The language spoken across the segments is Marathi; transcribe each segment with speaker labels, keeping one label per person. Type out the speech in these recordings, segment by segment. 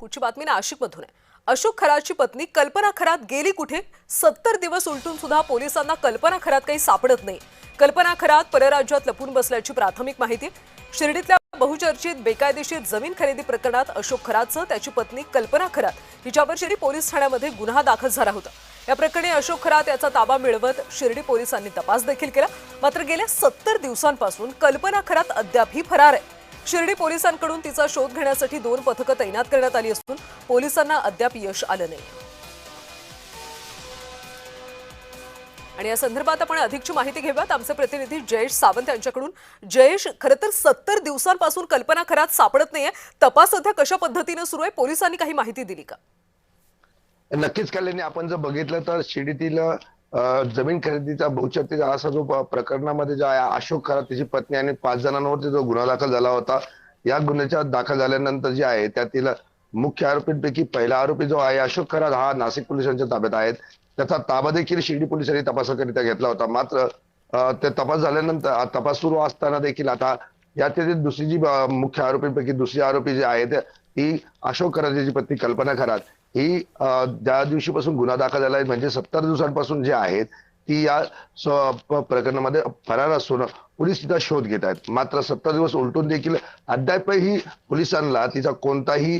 Speaker 1: पुढची बातमी नाशिकमधून आहे। अशोक खरातची पत्नी कल्पना खरात गेली कुठे? 70 दिवस उलटून सुद्धा पोलिसांना कल्पना खरात काही सापडत नाही। कल्पना खरात परराज्यात लपून बसल्याची प्राथमिक माहिती। शिर्डीतल्या बहुचर्चित बेकायदेशीर जमीन खरेदी प्रकरणात अशोक खरातचं त्याची पत्नी कल्पना खरात हिच्यावर शिर्डी पोलीस ठाण्यामध्ये गुन्हा दाखल झाला होता। या प्रकरणी अशोक खरात याचा ताबा मिळवत शिर्डी पोलिसांनी तपास देखील केला। मात्र गेल्या 70 दिवसांपासून कल्पना खरात अद्यापही फरार आहे। शिर्डी पोलिसांकडून तिचा शोध घेण्यासाठी 2 पथकं तैनात करण्यात आली असून पोलिसांना अद्याप यश आलं नाही। आणि या संदर्भात आपण अधिकची माहिती घेऊयात आमचे प्रतिनिधी जयेश सावंत यांच्याकडून। जयेश, खरं तर 70 दिवसांपासून कल्पना खरात सापडत नाहीये, तपास सध्या कशा पद्धतीने सुरू आहे? पोलिसांनी काही माहिती दिली का?
Speaker 2: नक्कीच कल्याणी, आपण जर बघितलं तर शिर्डीतील जमीन खरेदीचा बहुचर्चित असा जो प्रकरणामध्ये जो आहे अशोक खरात त्याची पत्नी आणि 5 जणांवरती जो गुन्हा दाखल झाला होता, या गुन्ह्याच्या दाखल झाल्यानंतर जे आहे त्यातील मुख्य आरोपींपैकी पहिला आरोपी जो आहे अशोक खरात हा नाशिक पोलिसांच्या ताब्यात आहे। त्याचा ताबा देखील शिर्डी पोलिसांनी तपासाकरिता घेतला होता। मात्र ते तपास झाल्यानंतर तपास सुरू असताना देखील आता यातील दुसरी जी मुख्य आरोपींपैकी दुसरी आरोपी जे आहेत ती अशोक खरात याची पत्नी कल्पना खरात ही ज्या दिवशीपासून गुन्हा दाखल झाला आहे म्हणजे 70 दिवसांपासून जे आहेत ती या प्रकरणामध्ये फरार असून पोलीस तिचा शोध घेत आहेत। मात्र 70 दिवस उलटून देखील अद्यापही पोलिसांना तिचा कोणताही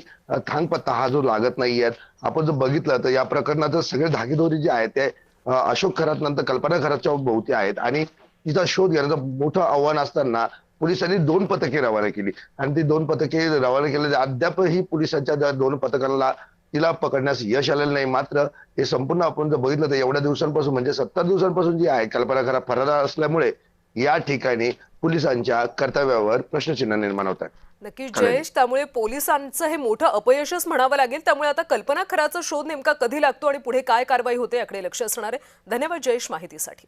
Speaker 2: थांगपत्ता हा जो लागत नाहीये। आपण जर बघितलं तर या प्रकरणाचं सगळे धागेदोरी जे आहे ते अशोक खरात नंतर कल्पना खरातच्या भोवती आहेत आणि तिचा शोध घेण्याचं मोठं आव्हान असताना पोलिसांनी 2 पथके रवाना केली आणि ती 2 पथके रवाना केले। अद्यापही पोलिसांच्या 2 पथकांना तिला पकडण्यास यश आलेलं नाही। मात्र हे संपूर्ण आपण जर बघितलं तर एवढ्या दिवसांपासून म्हणजे 70 दिवसांपासून जी आहे कल्पना खरात फरार असल्यामुळे या ठिकाणी पोलिसांच्या कर्तव्यावर प्रश्नचिन्ह निर्माण होत आहे।
Speaker 1: नक्कीच जयेश, त्यामुळे पोलिसांचं हे मोठं अपयशच म्हणावं लागेल। त्यामुळे आता कल्पना खरातचा शोध नेमका कधी लागतो आणि पुढे काय कारवाई होते याकडे लक्ष असणार आहे। धन्यवाद जयेश माहितीसाठी।